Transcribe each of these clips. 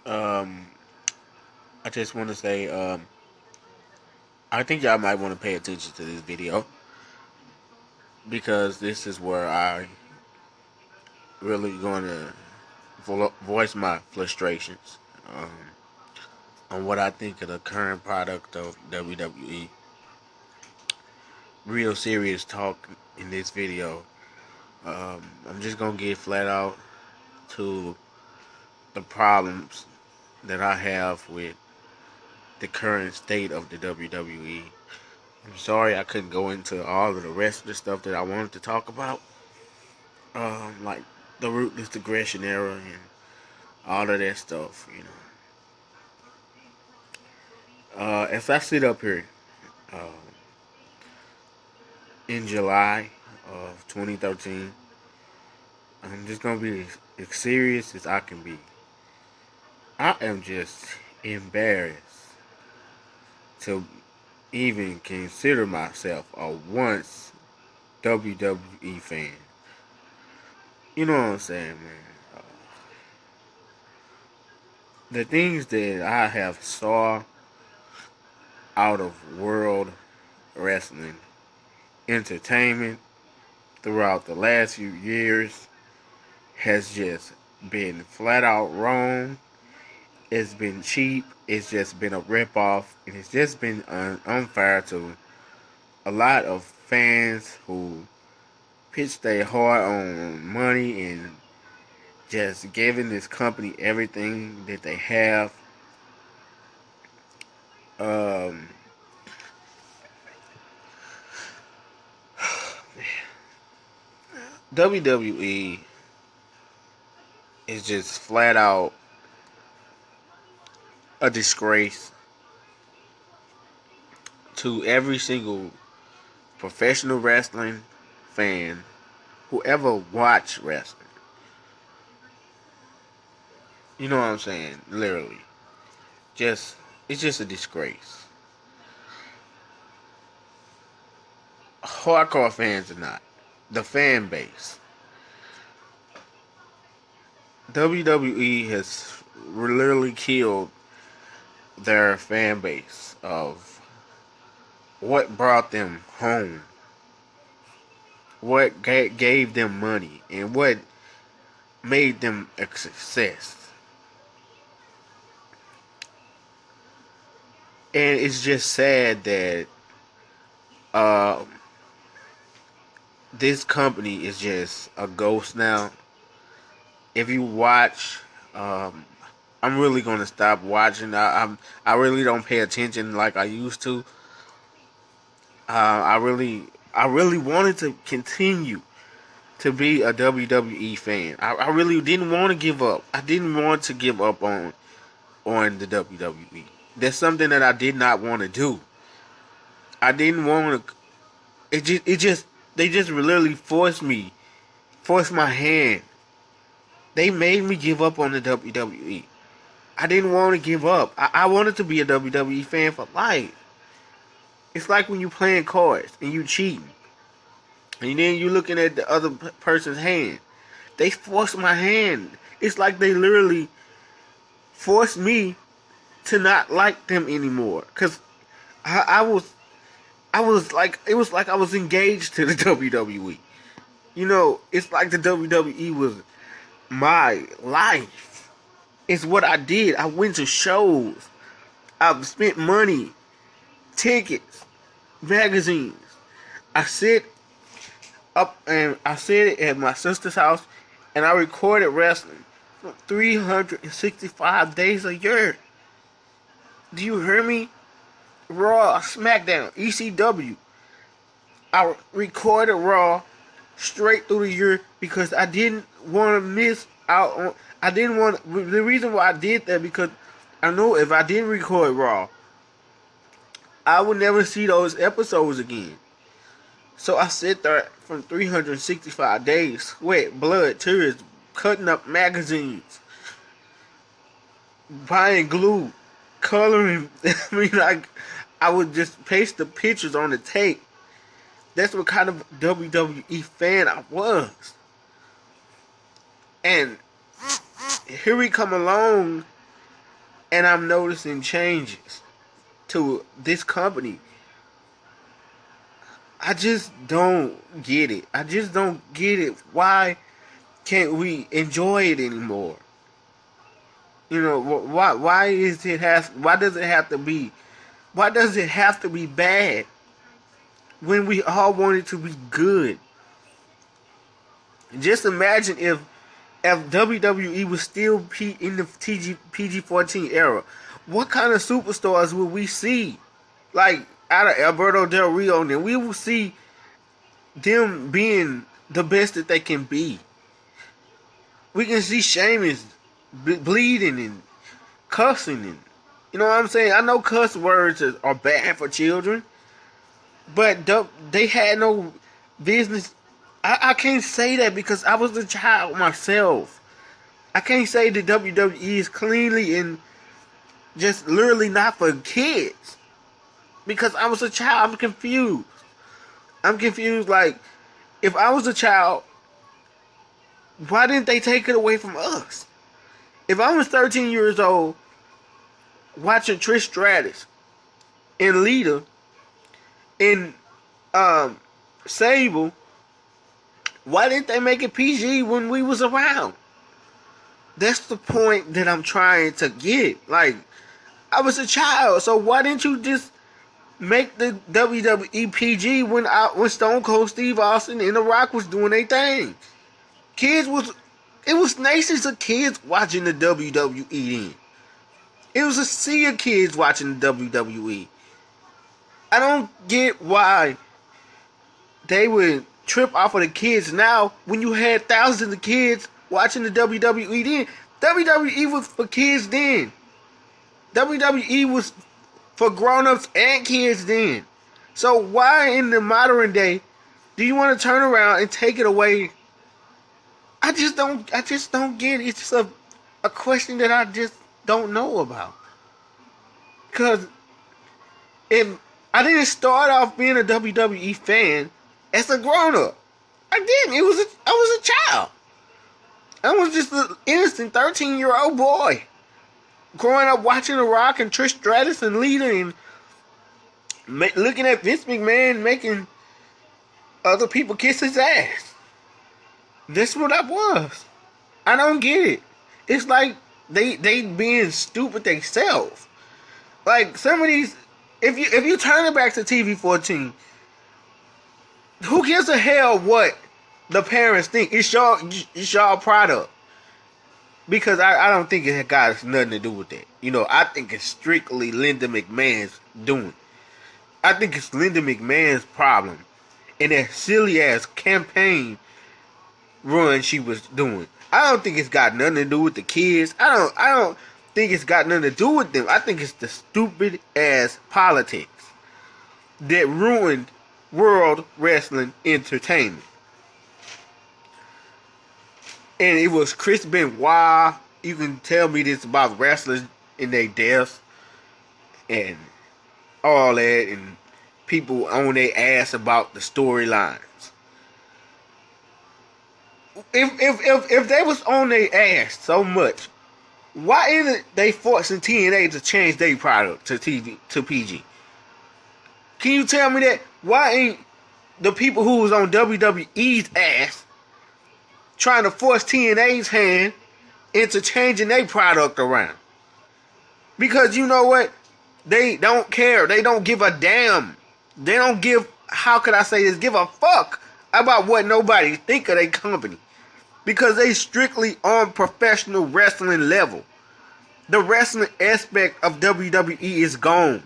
Um, I just want to say, I think y'all might want to pay attention to this video because this is where I really going to voice my frustrations on what I think of the current product of WWE. Real serious talk in this video. I'm just gonna get flat out to the problems that I have with the current state of the WWE. I'm sorry I couldn't go into all of the rest of the stuff that I wanted to talk about, like the ruthless aggression era and all of that stuff. As I sit up here uh, in July of 2013, I'm just gonna be as serious as I can be. I am just embarrassed to even consider myself a once WWE fan. You know what I'm saying, man? The things that I have saw out of world wrestling entertainment throughout the last few years has just been flat out wrong. It's been cheap. It's just been a ripoff, and it's just been unfair to a lot of fans who pitch their heart on money and just giving this company everything that they have. Um, WWE is just flat out a disgrace to every single professional wrestling fan who ever watched wrestling. You know what I'm saying? Literally. Just it's just a disgrace. Hardcore fans or not. The fan base. WWE has literally killed their fan base of what brought them home, what gave them money, and what made them a success. And it's just sad that uh, this company is just a ghost now. If you watch, I'm really gonna stop watching. I really don't pay attention like I used to. I really wanted to continue to be a WWE fan. I really didn't want to give up. I didn't want to give up on the WWE. That's something that I did not want to do. I didn't want to. It just they just literally forced my hand. They made me give up on the WWE. I didn't want to give up. I wanted to be a WWE fan for life. It's like when you playing cards and you cheating, and then you looking at the other person's hand. They forced my hand. It's like they literally forced me to not like them anymore. Cause I was like, it was like I was engaged to the WWE. It's like the WWE was my life. It's what I did. I went to shows. I've spent money, tickets, magazines. I sit I sit at my sister's house and I recorded wrestling for 365 days a year. Do you hear me? Raw, SmackDown, ECW. I recorded Raw straight through the year because I didn't want to miss out on. I didn't want. The reason why I did that because I know if I didn't record Raw, I would never see those episodes again. So I sit there from 365 days, sweat, blood, tears, cutting up magazines, buying glue, coloring. I mean, I would just paste the pictures on the tape. That's what kind of WWE fan I was. And here we come along and I'm noticing changes to this company. I just don't get it. I just don't get it. Why can't we enjoy it anymore? You know, why is it has why does it have to be why does it have to be bad when we all want it to be good? Just imagine if WWE was still in the PG-14 era, what kind of superstars would we see? Like out of Alberto Del Rio, and then we will see them being the best that they can be. We can see Sheamus bleeding and cussing, and you know what I'm saying. I know cuss words are bad for children, but they had no business. I can't say that because I was a child myself. I can't say the WWE is cleanly and just literally not for kids because I was a child. I'm confused. I'm confused. Like, if I was a child, why didn't they take it away from us? If I was 13 years old watching Trish Stratus and Lita and Sable, why didn't they make it PG when we was around? That's the point that I'm trying to get. Like, I was a child, so why didn't you just make the WWE PG when Stone Cold Steve Austin and The Rock was doing their thing? It was nations of kids watching the WWE then. It was a sea of kids watching the WWE. I don't get why they would trip off of the kids now when you had thousands of kids watching the WWE then. WWE was for kids then. WWE was for grown-ups and kids then. So why in the modern day do you want to turn around and take it away? I just don't get it. It's just a question that I just don't know about. Because if I didn't start off being a WWE fan as a grown-up. I didn't. I was a child. I was just an innocent 13-year-old boy growing up watching The Rock and Trish Stratus and Lita and looking at Vince McMahon making other people kiss his ass. That's what I was. I don't get it. It's like they being stupid themselves. Like some of these, if you turn it back to TV-14, who gives a hell what the parents think? It's y'all product. Because I don't think it got nothing to do with that. You know, I think it's strictly Linda McMahon's doing. I think it's Linda McMahon's problem. And that silly ass campaign run she was doing. I don't think it's got nothing to do with the kids. I don't think it's got nothing to do with them. I think it's the stupid ass politics that ruined World Wrestling Entertainment. And it was Chris Benoit. You can tell me this about wrestlers and their deaths and all that, and people on their ass about the storylines. If they was on their ass so much, why isn't they forcing TNA to change their product to PG? Can you tell me that? Why ain't the people who was on WWE's ass trying to force TNA's hand into changing their product around? Because you know what? They don't care. They don't give a damn. They don't give, how could I say this, give a fuck about what nobody think of their company. Because they strictly on professional wrestling level. The wrestling aspect of WWE is gone.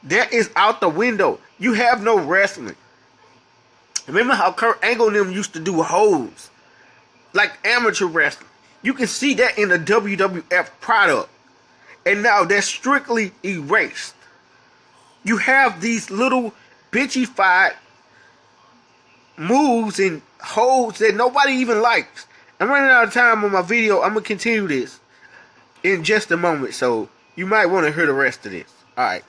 That is out the window. You have no wrestling. Remember how Kurt Angle and them used to do holds? Like amateur wrestling. You can see that in the WWF product. And now that's strictly erased. You have these little bitchy-fied moves and holds that nobody even likes. I'm running out of time on my video. I'm going to continue this in just a moment. So you might want to hear the rest of this. Alright.